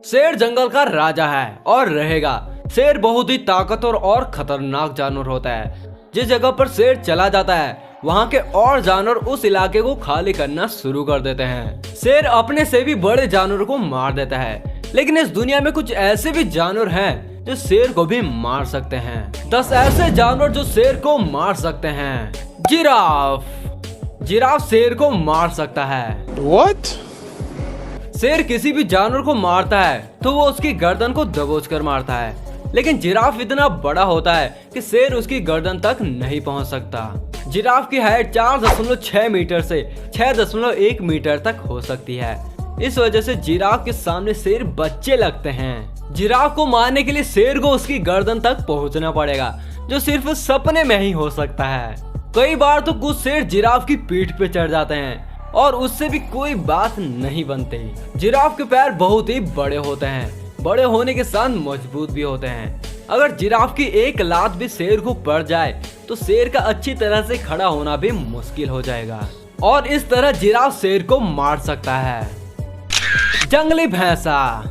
शेर जंगल का राजा है और रहेगा। शेर बहुत ही ताकतवर और खतरनाक जानवर होता है। जिस जगह पर शेर चला जाता है वहाँ के और जानवर उस इलाके को खाली करना शुरू कर देते हैं। शेर अपने से भी बड़े जानवरों को मार देता है, लेकिन इस दुनिया में कुछ ऐसे भी जानवर हैं जो शेर को भी मार सकते हैं। 10 ऐसे जानवर जो शेर को मार सकते हैं। जिराफ। जिराफ शेर को मार सकता है। What? शेर किसी भी जानवर को मारता है तो वो उसकी गर्दन को दबोचकर मारता है, लेकिन जिराफ इतना बड़ा होता है कि शेर उसकी गर्दन तक नहीं पहुंच सकता। जिराफ की हाइट 4.6 मीटर से 6.1 मीटर तक हो सकती है। इस वजह से जिराफ के सामने शेर बच्चे लगते हैं। जिराफ को मारने के लिए शेर को उसकी गर्दन तक पहुंचना पड़ेगा, जो सिर्फ सपने में ही हो सकता है। कई बार तो कुछ शेर जिराफ की पीठ पे चढ़ जाते हैं और उससे भी कोई बात नहीं बनती। जिराफ के पैर बहुत ही बड़े होते हैं, बड़े होने के साथ मजबूत भी होते हैं। अगर जिराफ की एक लात भी शेर को पड़ जाए तो शेर का अच्छी तरह से खड़ा होना भी मुश्किल हो जाएगा और इस तरह जिराफ शेर को मार सकता है। जंगली भैंसा।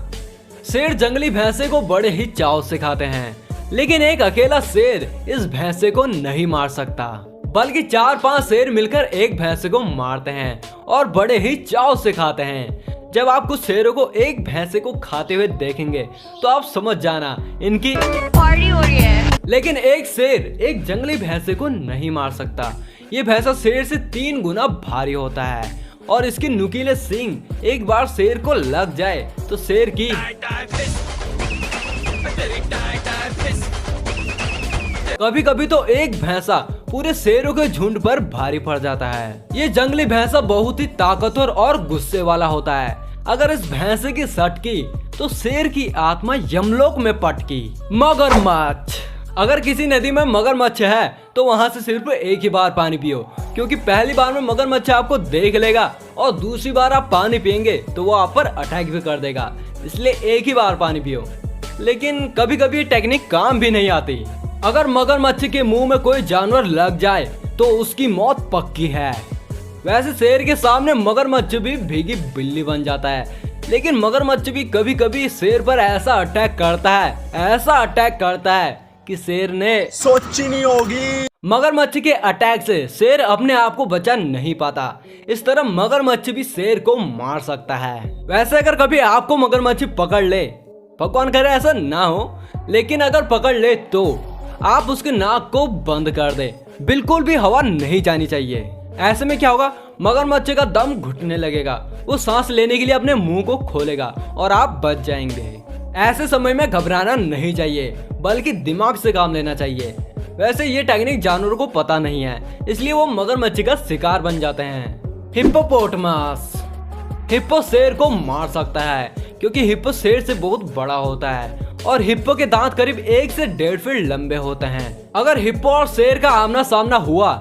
शेर जंगली भैंसे को बड़े ही चाव से खाते हैं, लेकिन एक अकेला शेर इस भैंसे को नहीं मार सकता, बल्कि 4-5 शेर मिलकर एक भैंसे को मारते हैं और बड़े ही चाव से खाते हैं। जब आप कुछ शेरों को एक भैंसे को खाते हुए देखेंगे तो आप समझ जाना इनकी पार्टी हो रही है। लेकिन एक शेर एक जंगली भैंसे को नहीं मार सकता। ये भैंसा शेर से 3 गुना भारी होता है और इसके नुकीले सींग एक बार शेर को लग जाए तो शेर की कभी कभी तो एक भैंसा पूरे शेरों के झुंड पर भारी पड़ जाता है। ये जंगली भैंसा बहुत ही ताकतवर और गुस्से वाला होता है। अगर इस भैंसे की सटकी तो शेर की आत्मा यमलोक में पटकी। मगरमच्छ। अगर किसी नदी में मगरमच्छ है तो वहाँ से सिर्फ एक ही बार पानी पियो, क्योंकि पहली बार में मगरमच्छ आपको देख लेगा और दूसरी बार आप पानी पियेंगे तो वो आप पर अटैक भी कर देगा, इसलिए एक ही बार पानी पियो। लेकिन कभी कभी ये टेक्निक काम भी नहीं आती। अगर मगरमच्छ के मुंह में कोई जानवर लग जाए तो उसकी मौत पक्की है। वैसे शेर के सामने मगरमच्छ भी भीगी बिल्ली बन जाता है, लेकिन मगरमच्छ भी कभी कभी शेर पर ऐसा अटैक करता है कि शेर ने सोची नहीं होगी। मगरमच्छ के अटैक से शेर अपने आप को बचा नहीं पाता। इस तरह मगरमच्छ भी शेर को मार सकता है। वैसे अगर कभी आपको मगरमच्छ पकड़ ले, भगवान करे ऐसा ना हो, लेकिन अगर पकड़ ले तो आप उसके नाक को बंद कर दे, बिल्कुल भी हवा नहीं जानी चाहिए। ऐसे में क्या होगा, मगरमच्छ का दम घुटने लगेगा, वो सांस लेने के लिए अपने मुंह को खोलेगा और आप बच जाएंगे। ऐसे समय में घबराना नहीं चाहिए, बल्कि दिमाग से काम लेना चाहिए। वैसे ये टेक्निक जानवरों को पता नहीं है, इसलिए वो मगरमच्छ का शिकार बन जाते हैं। हिप्पोपोटामस। हिप्पो शेर को मार सकता है, क्योंकि हिप्पो शेर से बहुत बड़ा होता है और हिप्पो के दांत करीब 1 से 1.5 फीट लंबे होते हैं। अगर हिप्पो और शेर का आमना सामना हुआ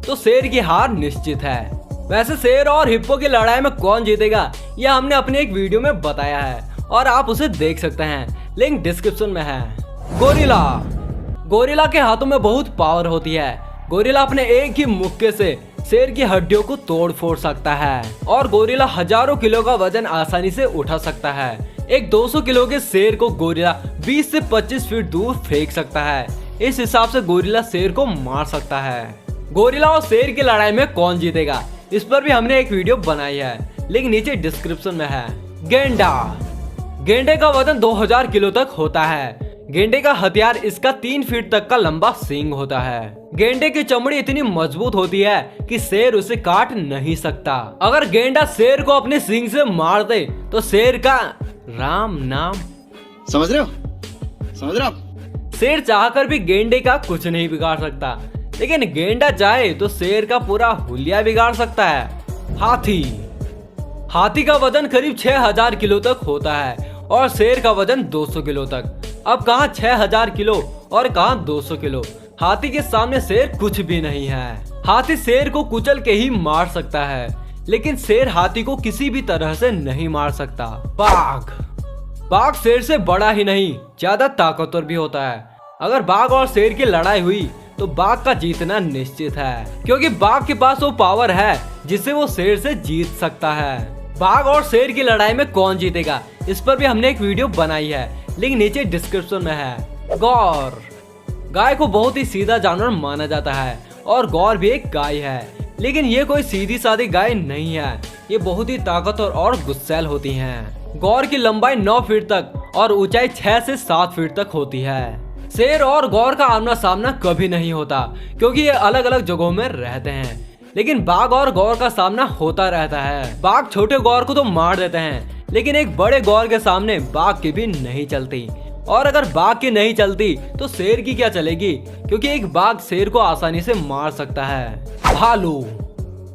तो शेर की हार निश्चित है। वैसे शेर और हिप्पो की लड़ाई में कौन जीतेगा यह हमने अपने एक वीडियो में बताया है और आप उसे देख सकते हैं, लिंक डिस्क्रिप्शन में है। गोरिल्ला। गोरिल्ला के हाथों में बहुत पावर होती है। गोरिल्ला अपने एक ही मुक्के से शेर की हड्डियों को तोड़ फोड़ सकता है और गोरिल्ला हजारों किलो का वजन आसानी से उठा सकता है। एक 200 किलो के शेर को गोरिल्ला 20 से 25 फीट दूर फेंक सकता है। इस हिसाब से गोरिल्ला शेर को मार सकता है। गोरिल्ला और शेर की लड़ाई में कौन जीतेगा इस पर भी हमने एक वीडियो बनाई है, लिंक नीचे डिस्क्रिप्शन में है। गेंडा। गेंडे का वजन 2000 किलो तक होता है। गेंडे का हथियार इसका 3 फीट तक का लंबा सींग होता है। गेंडे की चमड़ी इतनी मजबूत होती है कि शेर उसे काट नहीं सकता। अगर गेंडा शेर को अपने सींग से मार दे तो शेर का राम नाम। समझ रहे हो? शेर चाहकर भी गेंडे का कुछ नहीं बिगाड़ सकता, लेकिन गेंडा चाहे तो शेर का पूरा हुलिया बिगाड़ सकता है। हाथी। हाथी का वजन करीब 6000 किलो तक होता है और शेर का वजन 200 किलो तक। अब कहाँ 6000 किलो और कहाँ 200 किलो। हाथी के सामने शेर कुछ भी नहीं है। हाथी शेर को कुचल के ही मार सकता है, लेकिन शेर हाथी को किसी भी तरह से नहीं मार सकता। बाघ। बाघ शेर से बड़ा ही नहीं, ज्यादा ताकतवर भी होता है। अगर बाघ और शेर की लड़ाई हुई तो बाघ का जीतना निश्चित है, क्योंकि बाघ के पास वो पावर है जिससे वो शेर से जीत सकता है। बाघ और शेर की लड़ाई में कौन जीतेगा, इस पर भी हमने एक वीडियो बनाई है, लिंक नीचे डिस्क्रिप्शन में है। गौर, गाय को बहुत ही सीधा जानवर माना जाता है और गौर भी एक गाय है, लेकिन ये कोई सीधी सादी गाय नहीं है। ये बहुत ही ताकतवर और गुस्सैल होती हैं। गौर की लंबाई 9 फीट तक और ऊंचाई 6 से 7 फीट तक होती है। शेर और गौर का आमना सामना कभी नहीं होता क्योंकि ये अलग अलग जगहों में रहते हैं, लेकिन बाघ और गौर का सामना होता रहता है। बाघ छोटे गौर को तो मार देते हैं, लेकिन एक बड़े गौर के सामने बाघ की भी नहीं चलती, और अगर बाघ की नहीं चलती तो शेर की क्या चलेगी, क्योंकि एक बाघ शेर को आसानी से मार सकता है। भालू,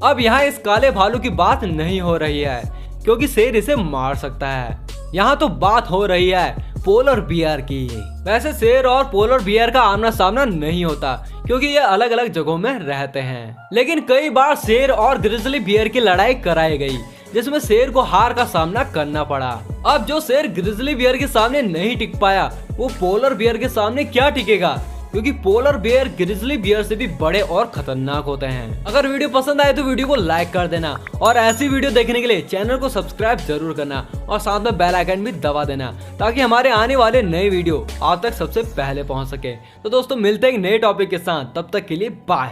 अब यहाँ इस काले भालू की बात नहीं हो रही है क्योंकि शेर इसे मार सकता है। यहाँ तो बात हो रही है पोलर बियर की। वैसे शेर और पोलर बियर का आमना सामना नहीं होता क्योंकि ये अलग अलग जगहों में रहते हैं, लेकिन कई बार शेर और ग्रिजली बियर की लड़ाई कराई गई जिसमें शेर को हार का सामना करना पड़ा। अब जो शेर ग्रिजली बियर के सामने नहीं टिक पाया वो पोलर बियर के सामने क्या टिकेगा, क्योंकि पोलर बियर ग्रिजली बियर से भी बड़े और खतरनाक होते हैं। अगर वीडियो पसंद आए तो वीडियो को लाइक कर देना और ऐसी वीडियो देखने के लिए चैनल को सब्सक्राइब जरूर करना और साथ में बेल आइकन भी दबा देना ताकि हमारे आने वाले नए वीडियो आप तक सबसे पहले पहुंच सके। तो दोस्तों मिलते हैं एक नए टॉपिक के साथ, तब तक के लिए बाय।